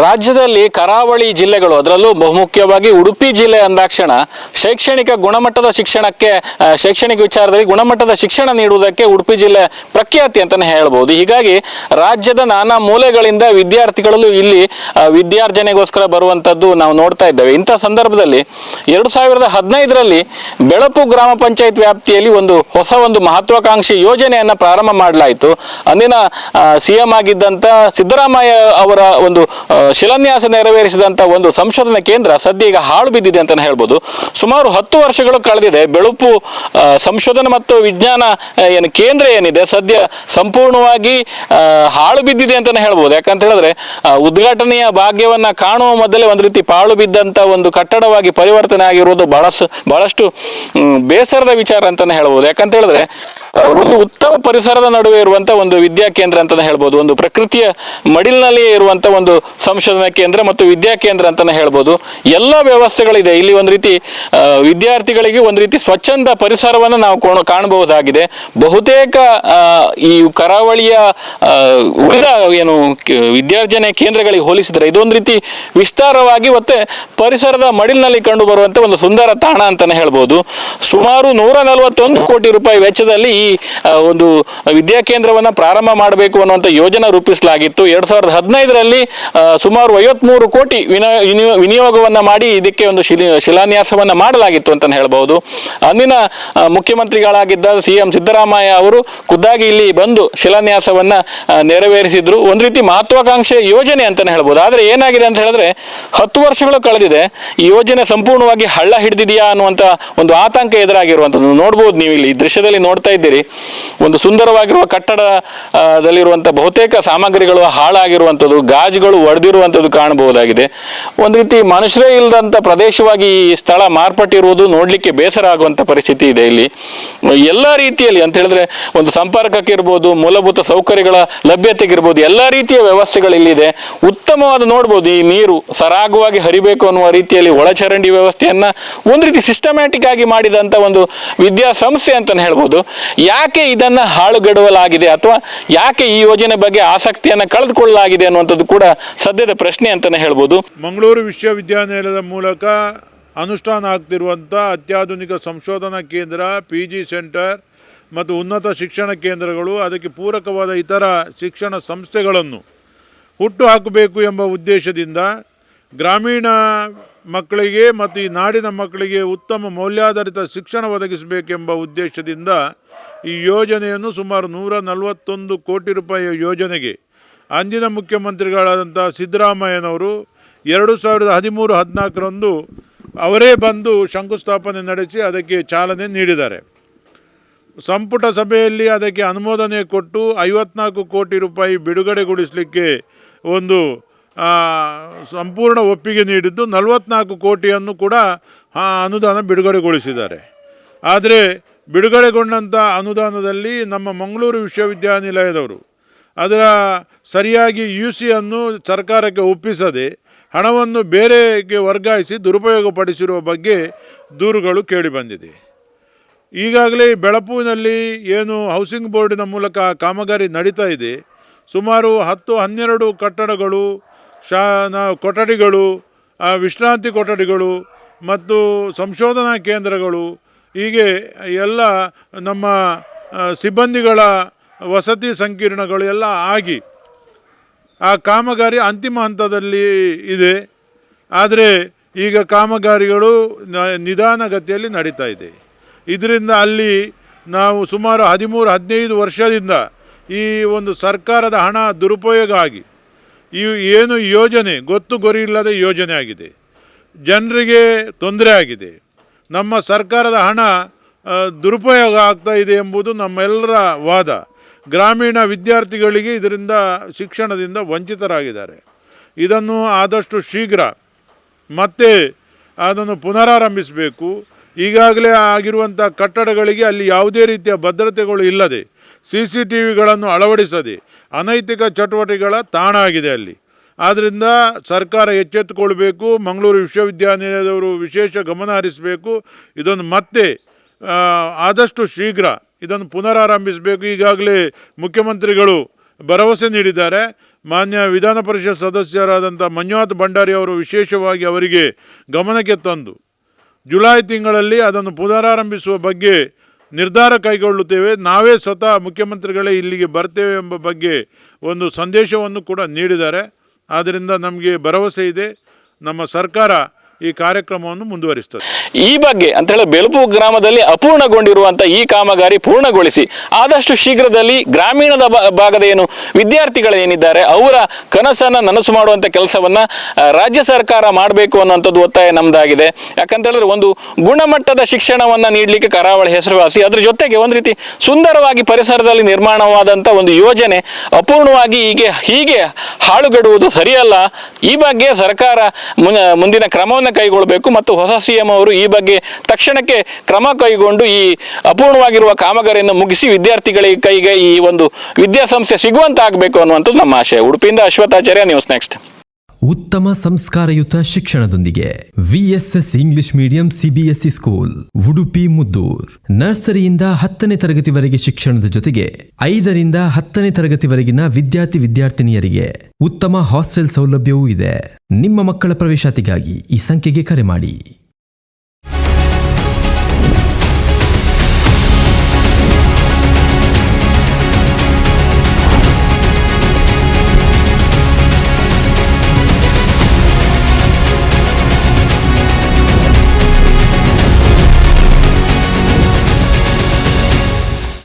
ರಾಜ್ಯದಲ್ಲಿ ಕರಾವಳಿ ಜಿಲ್ಲೆಗಳು ಅದರಲ್ಲೂ ಬಹುಮುಖ್ಯವಾಗಿ ಉಡುಪಿ ಜಿಲ್ಲೆ ಅಂದಾಕ್ಷಣ ಶೈಕ್ಷಣಿಕ ಗುಣಮಟ್ಟದ ಶಿಕ್ಷಣಕ್ಕೆ ಶೈಕ್ಷಣಿಕ ವಿಚಾರದಲ್ಲಿ ಗುಣಮಟ್ಟದ ಶಿಕ್ಷಣ ನೀಡುವುದಕ್ಕೆ ಉಡುಪಿ ಜಿಲ್ಲೆ ಪ್ರಖ್ಯಾತಿ ಅಂತಲೇ ಹೇಳ್ಬೋದು. ಹೀಗಾಗಿ ರಾಜ್ಯದ ನಾನಾ ಮೂಲೆಗಳಿಂದ ವಿದ್ಯಾರ್ಥಿಗಳು ಇಲ್ಲಿ ವಿದ್ಯಾರ್ಜನೆಗೋಸ್ಕರ ಬರುವಂಥದ್ದು ನಾವು ನೋಡ್ತಾ ಇದ್ದೇವೆ. ಇಂಥ ಸಂದರ್ಭದಲ್ಲಿ 2015ರಲ್ಲಿ ಬೆಳಪು ಗ್ರಾಮ ಪಂಚಾಯತ್ ವ್ಯಾಪ್ತಿಯಲ್ಲಿ ಒಂದು ಮಹತ್ವಾಕಾಂಕ್ಷಿ ಯೋಜನೆಯನ್ನು ಪ್ರಾರಂಭ ಮಾಡಲಾಯಿತು. ಅಂದಿನ CM ಆಗಿದ್ದಂಥ ಸಿದ್ದರಾಮಯ್ಯ ಅವರ ಒಂದು ಶಿಲಾನ್ಯಾಸ ನೆರವೇರಿಸಿದಂಥ ಒಂದು ಸಂಶೋಧನಾ ಕೇಂದ್ರ ಸದ್ಯ ಈಗ ಹಾಳು ಬಿದ್ದಿದೆ ಅಂತಲೇ ಹೇಳ್ಬೋದು. ಸುಮಾರು 10 ವರ್ಷಗಳು ಕಳೆದಿದೆ. ಬೆಳಪು ಸಂಶೋಧನೆ ಮತ್ತು ವಿಜ್ಞಾನ ಕೇಂದ್ರ ಏನಿದೆ ಸದ್ಯ ಸಂಪೂರ್ಣವಾಗಿ ಹಾಳು ಬಿದ್ದಿದೆ ಅಂತಲೇ ಹೇಳ್ಬೋದು. ಯಾಕಂತ ಹೇಳಿದ್ರೆ ಉದ್ಘಾಟನೆಯ ಭಾಗ್ಯವನ್ನ ಕಾಣುವ ಮೊದಲೇ ಒಂದು ರೀತಿ ಪಾಳು ಬಿದ್ದಂಥ ಒಂದು ಕಟ್ಟಡವಾಗಿ ಪರಿವರ್ತನೆ ಆಗಿರುವುದು ಬಹಳಷ್ಟು ಬೇಸರದ ವಿಚಾರ ಅಂತಲೇ ಹೇಳ್ಬೋದು. ಯಾಕಂತ ಹೇಳಿದ್ರೆ ಒಂದು ಉತ್ತಮ ಪರಿಸರದ ನಡುವೆ ಇರುವಂಥ ಒಂದು ವಿದ್ಯಾ ಕೇಂದ್ರ ಅಂತಲೇ ಹೇಳ್ಬೋದು. ಒಂದು ಪ್ರಕೃತಿಯ ಮಡಿಲಿನಲ್ಲಿಯೇ ಇರುವಂಥ ಒಂದು ಸಂಶೋಧನಾ ಕೇಂದ್ರ ಮತ್ತು ವಿದ್ಯಾ ಕೇಂದ್ರ ಅಂತಲೇ ಹೇಳ್ಬೋದು. ಎಲ್ಲ ವ್ಯವಸ್ಥೆಗಳಿದೆ ಇಲ್ಲಿ. ಒಂದು ರೀತಿ ವಿದ್ಯಾರ್ಥಿಗಳಿಗೆ ಒಂದು ರೀತಿ ಸ್ವಚ್ಛಂದ ಪರಿಸರವನ್ನು ನಾವು ಕಾಣಬಹುದಾಗಿದೆ. ಬಹುತೇಕ ಈ ಕರಾವಳಿಯ ಉಳಿದ ವಿದ್ಯಾರ್ಜನೆ ಕೇಂದ್ರಗಳಿಗೆ ಹೋಲಿಸಿದರೆ ಇದೊಂದು ರೀತಿ ವಿಸ್ತಾರವಾಗಿ ಮತ್ತೆ ಪರಿಸರದ ಮಡಿಲಿನಲ್ಲಿ ಕಂಡು ಬರುವಂಥ ಒಂದು ಸುಂದರ ತಾಣ ಅಂತಲೇ ಹೇಳ್ಬೋದು. ಸುಮಾರು 141 ಕೋಟಿ ರೂಪಾಯಿ ವೆಚ್ಚದಲ್ಲಿ ಈ ಒಂದು ವಿದ್ಯಾ ಕೇಂದ್ರವನ್ನು ಪ್ರಾರಂಭ ಮಾಡಬೇಕು ಅನ್ನುವಂಥ ಯೋಜನೆ ರೂಪಿಸಲಾಗಿತ್ತು. 2015ರಲ್ಲಿ ಸುಮಾರು 53 ಕೋಟಿ ವಿನಿಯೋಗವನ್ನು ಮಾಡಿ ಇದಕ್ಕೆ ಒಂದು ಶಿಲಾನ್ಯಾಸವನ್ನು ಮಾಡಲಾಗಿತ್ತು ಅಂತಲೇ ಹೇಳ್ಬೋದು. ಅಂದಿನ ಮುಖ್ಯಮಂತ್ರಿಗಳಾಗಿದ್ದ CM ಸಿದ್ದರಾಮಯ್ಯ ಅವರು ಖುದ್ದಾಗಿ ಇಲ್ಲಿ ಬಂದು ಶಿಲಾನ್ಯಾಸವನ್ನು ನೆರವೇರಿಸಿದ್ರು. ಒಂದು ರೀತಿ ಮಹತ್ವಾಕಾಂಕ್ಷೆ ಯೋಜನೆ ಅಂತಲೇ ಹೇಳ್ಬೋದು. ಆದರೆ ಏನಾಗಿದೆ ಅಂತ ಹೇಳಿದ್ರೆ 10 ವರ್ಷಗಳು ಕಳೆದಿದೆ. ಈ ಯೋಜನೆ ಸಂಪೂರ್ಣವಾಗಿ ಹಳ್ಳ ಹಿಡಿದಿದೆಯಾ ಅನ್ನುವಂಥ ಒಂದು ಆತಂಕ ಎದುರಾಗಿರುವಂಥದ್ದು ನೋಡ್ಬೋದು. ನೀವು ಇಲ್ಲಿ ದೃಶ್ಯದಲ್ಲಿ ನೋಡ್ತಾ ಇದ್ದೀರಿ. ಒಂದು ಸುಂದರವಾಗಿರುವ ಕಟ್ಟಡದಲ್ಲಿರುವಂಥ ಬಹುತೇಕ ಸಾಮಗ್ರಿಗಳು ಹಾಳಾಗಿರುವಂಥದ್ದು, ಗಾಜುಗಳು ಒಡೆದಿರುವಂಥದ್ದು ಕಾಣಬಹುದಾಗಿದೆ. ಒಂದು ರೀತಿ ಮನುಷ್ಯರೇ ಇಲ್ಲದಂಥ ಪ್ರದೇಶವಾಗಿ ಈ ಸ್ಥಳ ಮಾರ್ಪಟ್ಟಿರುವುದು ನೋಡಲಿಕ್ಕೆ ಬೇಸರ ಆಗುವಂಥ ಪರಿಸ್ಥಿತಿ ಇದೆ. ಇಲ್ಲಿ ಎಲ್ಲ ರೀತಿಯಲ್ಲಿ ಅಂತ ಹೇಳಿದ್ರೆ ಒಂದು ಸಂಪರ್ಕಕ್ಕಿರ್ಬೋದು, ಮೂಲಭೂತ ಸೌಕರ್ಯಗಳ ಲಭ್ಯತೆಗಿರ್ಬೋದು, ಎಲ್ಲ ರೀತಿಯ ವ್ಯವಸ್ಥೆಗಳು ಇಲ್ಲಿದೆ. ಉತ್ತಮವಾದ ನೋಡ್ಬೋದು. ಈ ನೀರು ಸರಾಗವಾಗಿ ಹರಿಬೇಕು ಅನ್ನುವ ರೀತಿಯಲ್ಲಿ ಒಳಚರಂಡಿ ವ್ಯವಸ್ಥೆಯನ್ನ ಒಂದು ರೀತಿ ಸಿಸ್ಟಮ್ಯಾಟಿಕ್ ಆಗಿ ಮಾಡಿದಂಥ ಒಂದು ವಿದ್ಯಾಸಂಸ್ಥೆ ಅಂತಲೇ ಹೇಳ್ಬೋದು. ಯಾಕೆ ಇದನ್ನ ಹಾಳುಗೆಡವಲಾಗಿದೆ ಅಥವಾ ಯಾಕೆ ಈ ಯೋಜನೆ ಬಗ್ಗೆ ಆಸಕ್ತಿಯನ್ನು ಕಳೆದುಕೊಳ್ಳಲಾಗಿದೆ ಅನ್ನುವಂಥದ್ದು ಕೂಡ ಸದ್ಯದ ಪ್ರಶ್ನೆ ಅಂತಲೇ ಹೇಳ್ಬೋದು. ಮಂಗಳೂರು ವಿಶ್ವವಿದ್ಯಾನಿಲಯದ ಮೂಲಕ ಅನುಷ್ಠಾನ ಆಗ್ತಿರುವಂಥ ಅತ್ಯಾಧುನಿಕ ಸಂಶೋಧನಾ ಕೇಂದ್ರ, PG ಸೆಂಟರ್ ಮತ್ತು ಉನ್ನತ ಶಿಕ್ಷಣ ಕೇಂದ್ರಗಳು, ಅದಕ್ಕೆ ಪೂರಕವಾದ ಇತರ ಶಿಕ್ಷಣ ಸಂಸ್ಥೆಗಳನ್ನು ಹುಟ್ಟು ಹಾಕಬೇಕು ಎಂಬ ಉದ್ದೇಶದಿಂದ ಗ್ರಾಮೀಣ ಮಕ್ಕಳಿಗೆ ಮತ್ತು ಈ ನಾಡಿನ ಮಕ್ಕಳಿಗೆ ಉತ್ತಮ ಮೌಲ್ಯಾಧಾರಿತ ಶಿಕ್ಷಣ ಒದಗಿಸಬೇಕೆಂಬ ಉದ್ದೇಶದಿಂದ ಈ ಯೋಜನೆಯನ್ನು ಸುಮಾರು 141 ಕೋಟಿ ರೂಪಾಯಿಯ ಯೋಜನೆಗೆ ಅಂದಿನ ಮುಖ್ಯಮಂತ್ರಿಗಳಾದಂಥ ಸಿದ್ದರಾಮಯ್ಯನವರು 2013-14ರಂದು ಅವರೇ ಬಂದು ಶಂಕುಸ್ಥಾಪನೆ ನಡೆಸಿ ಅದಕ್ಕೆ ಚಾಲನೆ ನೀಡಿದ್ದಾರೆ. ಸಂಪುಟ ಸಭೆಯಲ್ಲಿ ಅದಕ್ಕೆ ಅನುಮೋದನೆ ಕೊಟ್ಟು 54 ಕೋಟಿ ರೂಪಾಯಿ ಬಿಡುಗಡೆಗೊಳಿಸಲಿಕ್ಕೆ ಒಂದು ಸಂಪೂರ್ಣ ಒಪ್ಪಿಗೆ ನೀಡಿದ್ದು 44 ಕೋಟಿಯನ್ನು ಕೂಡ ಅನುದಾನ ಬಿಡುಗಡೆಗೊಳಿಸಿದ್ದಾರೆ. ಆದರೆ ಬಿಡುಗಡೆಗೊಂಡಂಥ ಅನುದಾನದಲ್ಲಿ ನಮ್ಮ ಮಂಗಳೂರು ವಿಶ್ವವಿದ್ಯಾನಿಲಯದವರು ಅದರ ಸರಿಯಾಗಿ UC ಅನ್ನು ಸರ್ಕಾರಕ್ಕೆ ಒಪ್ಪಿಸದೆ ಹಣವನ್ನು ಬೇರೆಗೆ ವರ್ಗಾಯಿಸಿ ದುರುಪಯೋಗಪಡಿಸಿರುವ ಬಗ್ಗೆ ದೂರುಗಳು ಕೇಳಿಬಂದಿದೆ. ಈಗಾಗಲೇ ಬೆಳಪುವಿನಲ್ಲಿ ಏನು ಹೌಸಿಂಗ್ ಬೋರ್ಡಿನ ಮೂಲಕ ಕಾಮಗಾರಿ ನಡೀತಾ ಇದೆ. ಸುಮಾರು 10-12 ಕಟ್ಟಡಗಳು, ಕೊಠಡಿಗಳು, ವಿಶ್ರಾಂತಿ ಕೊಠಡಿಗಳು ಮತ್ತು ಸಂಶೋಧನಾ ಕೇಂದ್ರಗಳು, ಹೀಗೆ ಎಲ್ಲ ನಮ್ಮ ಸಿಬ್ಬಂದಿಗಳ ವಸತಿ ಸಂಕೀರ್ಣಗಳು ಎಲ್ಲ ಆಗಿ ಆ ಕಾಮಗಾರಿ ಅಂತಿಮ ಹಂತದಲ್ಲಿ ಇದೆ. ಆದರೆ ಈಗ ಕಾಮಗಾರಿಗಳು ನಿಧಾನಗತಿಯಲ್ಲಿ ನಡೀತಾ ಇದೆ. ಇದರಿಂದ ಅಲ್ಲಿ ನಾವು ಸುಮಾರು 13-15 ವರ್ಷದಿಂದ ಈ ಒಂದು ಸರ್ಕಾರದ ಹಣ ದುರುಪಯೋಗ ಆಗಿ ಈ ಏನು ಯೋಜನೆ ಗೊತ್ತು ಗುರಿ ಇಲ್ಲದ ಯೋಜನೆ ಆಗಿದೆ. ಜನರಿಗೆ ತೊಂದರೆ ಆಗಿದೆ. ನಮ್ಮ ಸರ್ಕಾರದ ಹಣ ದುರುಪಯೋಗ ಆಗ್ತಾ ಇದೆ ಎಂಬುದು ನಮ್ಮೆಲ್ಲರ ವಾದ. ಗ್ರಾಮೀಣ ವಿದ್ಯಾರ್ಥಿಗಳಿಗೆ ಇದರಿಂದ ಶಿಕ್ಷಣದಿಂದ ವಂಚಿತರಾಗಿದ್ದಾರೆ. ಇದನ್ನು ಆದಷ್ಟು ಶೀಘ್ರ ಮತ್ತೆ ಅದನ್ನು ಪುನರಾರಂಭಿಸಬೇಕು. ಈಗಾಗಲೇ ಆಗಿರುವಂಥ ಕಟ್ಟಡಗಳಿಗೆ ಅಲ್ಲಿ ಯಾವುದೇ ರೀತಿಯ ಭದ್ರತೆಗಳು ಇಲ್ಲದೆ, CCTVಗಳನ್ನು ಅಳವಡಿಸದೆ ಅನೈತಿಕ ಚಟುವಟಿಕೆಗಳ ತಾಣ ಆಗಿದೆ ಅಲ್ಲಿ. ಆದ್ದರಿಂದ ಸರ್ಕಾರ ಎಚ್ಚೆತ್ತುಕೊಳ್ಬೇಕು. ಮಂಗಳೂರು ವಿಶ್ವವಿದ್ಯಾನಿಲಯದವರು ವಿಶೇಷ ಗಮನ ಹರಿಸಬೇಕು. ಇದನ್ನು ಮತ್ತೆ ಆದಷ್ಟು ಶೀಘ್ರ ಇದನ್ನು ಪುನರಾರಂಭಿಸಬೇಕು. ಈಗಾಗಲೇ ಮುಖ್ಯಮಂತ್ರಿಗಳು ಭರವಸೆ ನೀಡಿದ್ದಾರೆ. ಮಾನ್ಯ ವಿಧಾನ ಪರಿಷತ್ ಸದಸ್ಯರಾದಂಥ ಮಂಜುನಾಥ್ ಭಂಡಾರಿ ಅವರು ವಿಶೇಷವಾಗಿ ಅವರಿಗೆ ಗಮನಕ್ಕೆ ತಂದು ಜುಲೈ ತಿಂಗಳಲ್ಲಿ ಅದನ್ನು ಪುನರಾರಂಭಿಸುವ ಬಗ್ಗೆ ನಿರ್ಧಾರ ಕೈಗೊಳ್ಳುತ್ತೇವೆ, ನಾವೇ ಸ್ವತಃ ಮುಖ್ಯಮಂತ್ರಿಗಳೇ ಇಲ್ಲಿಗೆ ಬರ್ತೇವೆ ಎಂಬ ಬಗ್ಗೆ ಒಂದು ಸಂದೇಶವನ್ನು ಕೂಡ ನೀಡಿದ್ದಾರೆ. ಆದ್ದರಿಂದ ನಮಗೆ ಭರವಸೆ ಇದೆ, ನಮ್ಮ ಸರ್ಕಾರ ಈ ಕಾರ್ಯಕ್ರಮವನ್ನು ಮುಂದುವರಿಸ್ತದೆ. ಈ ಬಗ್ಗೆ ಅಂತ ಹೇಳಿ ಬೆಳಪು ಗ್ರಾಮದಲ್ಲಿ ಅಪೂರ್ಣಗೊಂಡಿರುವಂಥ ಈ ಕಾಮಗಾರಿ ಪೂರ್ಣಗೊಳಿಸಿ ಆದಷ್ಟು ಶೀಘ್ರದಲ್ಲಿ ಗ್ರಾಮೀಣದ ಭಾಗದ ಏನು ವಿದ್ಯಾರ್ಥಿಗಳೇನಿದ್ದಾರೆ ಅವರ ಕನಸನ್ನು ನನಸು ಮಾಡುವಂಥ ಕೆಲಸವನ್ನು ರಾಜ್ಯ ಸರ್ಕಾರ ಮಾಡಬೇಕು ಅನ್ನೋಂಥದ್ದು ಒತ್ತಾಯ ನಮ್ಮದಾಗಿದೆ. ಯಾಕಂತ ಹೇಳಿದ್ರೆ ಒಂದು ಗುಣಮಟ್ಟದ ಶಿಕ್ಷಣವನ್ನು ನೀಡಲಿಕ್ಕೆ ಕರಾವಳಿ ಹೆಸರುವಾಸಿ, ಅದ್ರ ಜೊತೆಗೆ ಒಂದು ರೀತಿ ಸುಂದರವಾಗಿ ಪರಿಸರದಲ್ಲಿ ನಿರ್ಮಾಣವಾದಂಥ ಒಂದು ಯೋಜನೆ ಅಪೂರ್ಣವಾಗಿ ಹೀಗೆ ಹಾಳುಗೆಡುವುದು ಸರಿಯಲ್ಲ. ಈ ಬಗ್ಗೆ ಸರ್ಕಾರ ಮುಂದಿನ ಕ್ರಮವನ್ನು ಕೈಗೊಳ್ಳಬೇಕು ಮತ್ತು ಹೊಸ ಸಿಎಂ ಅವರು ಈ ಬಗ್ಗೆ ತಕ್ಷಣಕ್ಕೆ ಕ್ರಮ ಕೈಗೊಂಡು ಈ ಅಪೂರ್ಣವಾಗಿರುವ ಕಾಮಗಾರಿಯನ್ನು ಮುಗಿಸಿ ವಿದ್ಯಾರ್ಥಿಗಳಿಗೆ ಕೈಗೆ ಈ ಒಂದು ವಿದ್ಯಾಸಂಸ್ಥೆ ಸಿಗುವಂತಾಗಬೇಕು ಅನ್ನುವಂಥದ್ದು ನಮ್ಮ ಆಶಯ. ಉಡುಪಿಯಿಂದ ಅಶ್ವಥಾಚಾರ್ಯ, ನ್ಯೂಸ್ ನೆಕ್ಸ್ಟ್. ಉತ್ತಮ ಸಂಸ್ಕಾರಯುತ ಶಿಕ್ಷಣದೊಂದಿಗೆ VSS English medium CBSE school Udupi Muddur. ನರ್ಸರಿಯಿಂದ 10ನೇ ತರಗತಿವರೆಗೆ ಶಿಕ್ಷಣದ ಜೊತೆಗೆ 5ರಿಂದ 10ನೇ ತರಗತಿವರೆಗಿನ ವಿದ್ಯಾರ್ಥಿನಿಯರಿಗೆ ಉತ್ತಮ ಹಾಸ್ಟೆಲ್ ಸೌಲಭ್ಯವೂ ಇದೆ. ನಿಮ್ಮ ಮಕ್ಕಳ ಪ್ರವೇಶಾತಿಗಾಗಿ ಈ ಸಂಖ್ಯೆಗೆ ಕರೆ ಮಾಡಿ.